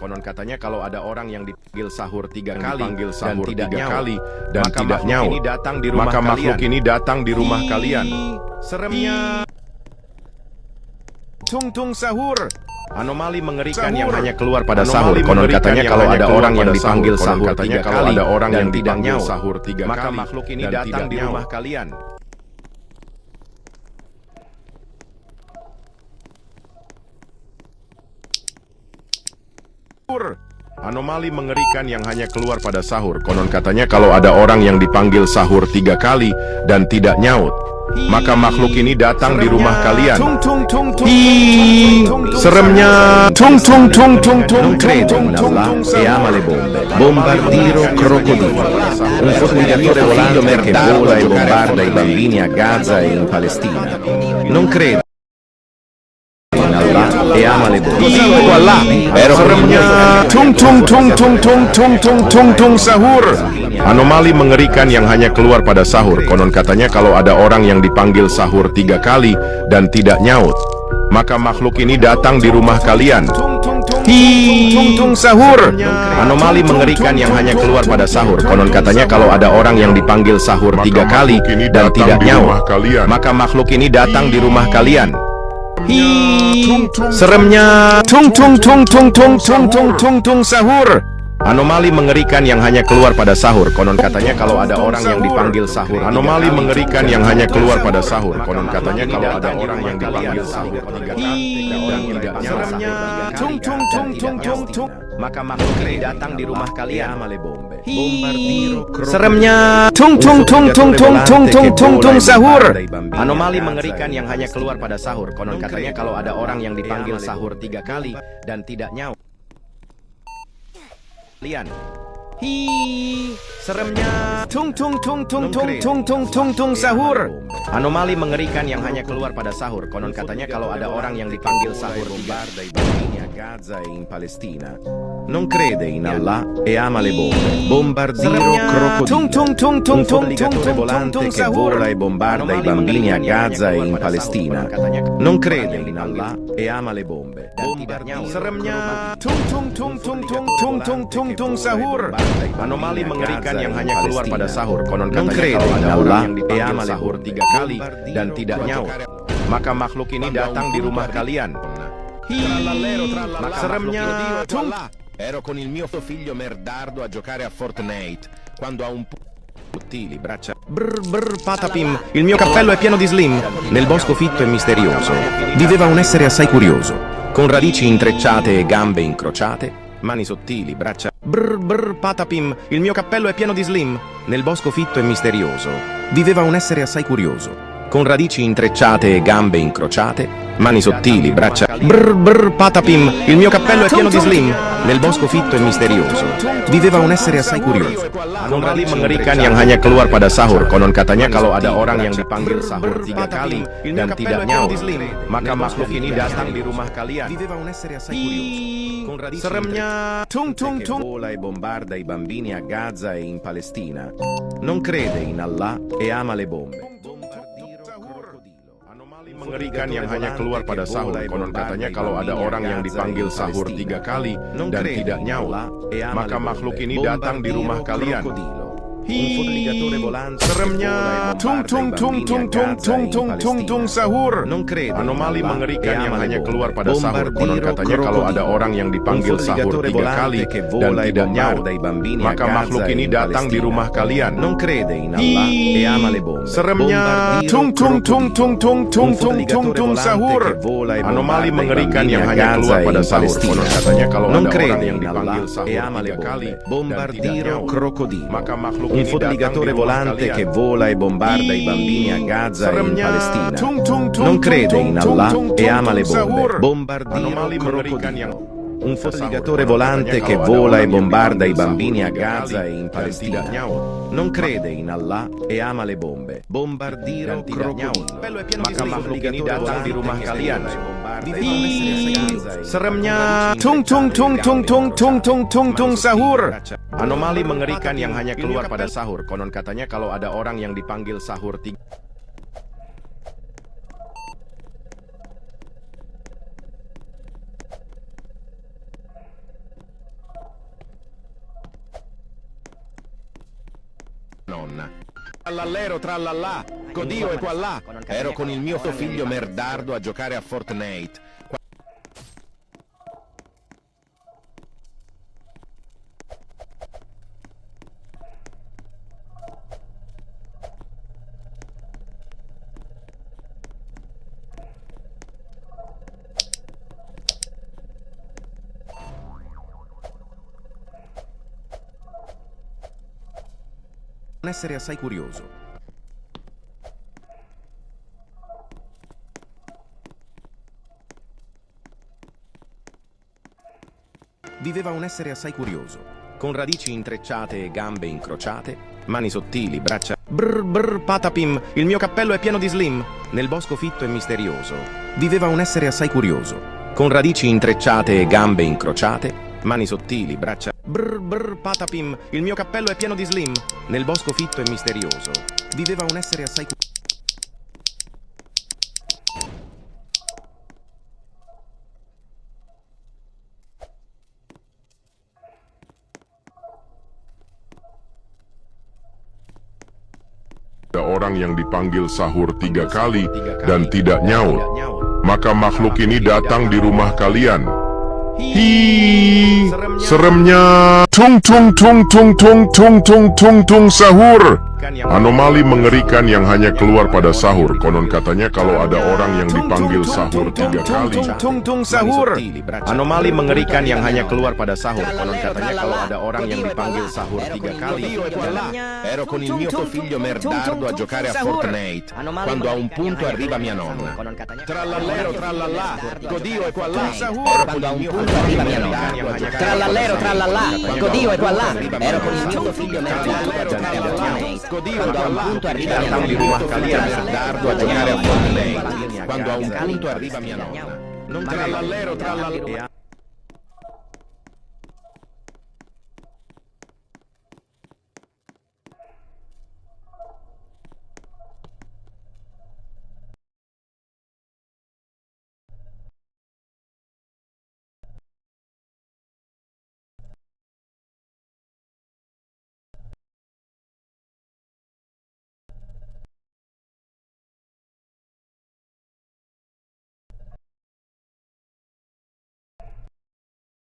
Konon katanya kalau ada orang yang dipanggil sahur tiga kali dan tidak nyaut, maka makhluk ini datang di rumah kalian. Seremnya. Tung sahur. Anomali mengerikan yang hanya keluar pada sahur. Konon katanya kalau ada orang yang dipanggil sahur tiga kali dan tidak nyaut, maka makhluk ini datang di rumah kalian. Anomali mengerikan yang hanya keluar pada sahur. Konon katanya kalau ada orang yang dipanggil sahur tiga kali dan tidak nyaut, maka makhluk ini datang di rumah kalian. Seremnya. Non credo in Allah e ama le bombe. Bombardiro crocodilo. Un fucilatore volante che vola e bombarda i bambini a Gaza e in Palestina. Non credo in Allah e ama le bombe. Ero Seremnya. Tung sahur. Anomali mengerikan yang hanya keluar pada sahur. Konon katanya kalau ada orang yang dipanggil sahur tiga kali dan tidak nyaut, maka makhluk ini datang di rumah kalian. Tung sahur. Anomali mengerikan yang hanya keluar pada sahur. Konon katanya kalau ada orang yang dipanggil sahur tiga kali dan tidak nyaut, maka makhluk ini datang di rumah kalian. Seremnya. Tung sahur. Anomali mengerikan yang hanya keluar pada sahur. Konon katanya kalau ada orang yang dipanggil sahur. Anomali mengerikan yang hanya keluar pada sahur. Konon katanya kalau ada orang yang dipanggil sahur tiga kali dan tidak nyaut, maka makhluk ini datang di rumah kalian. Seremnya. Tung sahur. Anomali mengerikan yang hanya keluar pada sahur. Konon katanya kalau ada orang yang dipanggil sahur tiga kali dan tidak nyaut, kalian. Seremnya. Tung sahur. Anomali mengerikan yang hanya keluar pada sahur. Konon katanya kalau ada orang yang dipanggil sahur tiga kali a Gaza e in Palestina. Non crede in Allah e ama le bombe. Bombardiro crocodilo. Un fucilatore volante che vola e bombarda i bambini a Gaza e in Palestina. Non crede in Allah e ama le bombe. Seremnya. Tung sahur. Anomali mengerikan yang hanya keluar pada sahur. Konon katanya kalau ada orang yang dipanggil sahur tiga kali dan tidak nyaut, maka makhluk ini datang di rumah kalian. Seremnya. Ero con il mio figlio merdardo a giocare a Fortnite quando ha un sottili braccia. Patapim, il mio cappello è pieno di slim. Nel bosco fitto e misterioso viveva un essere assai curioso, con radici intrecciate e gambe incrociate, mani sottili, braccia. Patapim, il mio cappello è pieno di slim. Nel bosco fitto e misterioso viveva un essere assai curioso, con radici intrecciate e gambe incrociate, mani sottili, braccia. Patapim, il mio cappello è pieno di slim. Nel bosco fitto e misterioso viveva un essere assai curioso. Anomali mengerikan yang hanya keluar pada sahur. Konon katanya kalau ada orang yang dipanggil sahur tiga kali dan tidak nyaut, maka makhluk ini datang di rumah kalian. Viveva un essere assai curioso, con radici Seremnya. che vola e bombarda i bambini a Gaza e in Palestina. Non crede in Allah e ama le bombe. Mengerikan yang hanya keluar pada sahur. Konon katanya kalau ada orang yang dipanggil sahur tiga kali dan tidak nyaut, maka makhluk ini datang di rumah kalian. Seremnya. Tung sahur. Anomali mengerikan yang hanya keluar pada sahur. Konon katanya kalau ada orang yang dipanggil sahur tiga kali dan tidak nyaut, maka makhluk ini datang di rumah kalian. Seremnya. Tung sahur. Anomali mengerikan yang hanya keluar pada sahur. Konon katanya kalau ada orang yang dipanggil sahur tiga kali dan tidak nyaut, maka makhluk ini datang di rumah Volante che kalian. vola e bombarda i bambini a Gaza e in Palestina. Non crede in Allah e ama le bombe. Anomali mengerikan yang Un fucilatore volante che vola e bombarda i bambini a Gaza e in Palestina. Non crede in Allah e ama le bombe. Bombardiro crocodilo. maka makhluk ini datang di rumah kalian. Seremnya. Tung sahur. Anomali mengerikan yang hanya keluar pada sahur. Konon katanya kalau ada orang yang dipanggil sahur tiga nonna. Trallallero trallallà, Codio e qua là. Ero con il mio figlio merdardo a giocare a Fortnite. Essere assai curioso. Viveva un essere assai curioso, con radici intrecciate e gambe incrociate, mani sottili, braccia... Brr brr patapim, il mio cappello è pieno di slim. Nel bosco fitto e misterioso viveva un essere assai curioso, con radici intrecciate e gambe incrociate, mani sottili, braccia... Brr brr patapim, il mio cappello è pieno di slim. Nel bosco fitto e misterioso viveva un essere assai curioso. Ada orang yang dipanggil sahur 3 kali dan tidak nyaut. Maka makhluk ini datang di rumah kalian. Hi, seremnya. Tung tung tung tung tung tung tung tung tung sahur. Anomali mengerikan yang hanya keluar pada sahur. Konon katanya kalau ada orang yang dipanggil sahur 3 kali. Tung tung sahur. Anomali mengerikan yang hanya keluar pada sahur. Konon katanya kalau ada orang yang dipanggil sahur 3 kali. Ero con il mio figlio merdardo a giocare a Fortnite. Quando a un punto arriva mia nonna. Trallallero trallallà, Codio e qua là. Quando a un punto arriva mia nonna. Trallallero trallallà, Codio e qua là. Ero con il mio figlio merdardo a giocare a Fortnite. Quando a un punto arriva mia nonna. Merdardo a giocare a Fortnite. Quando a un punto arriva mia nonna. Trallallero trallallà.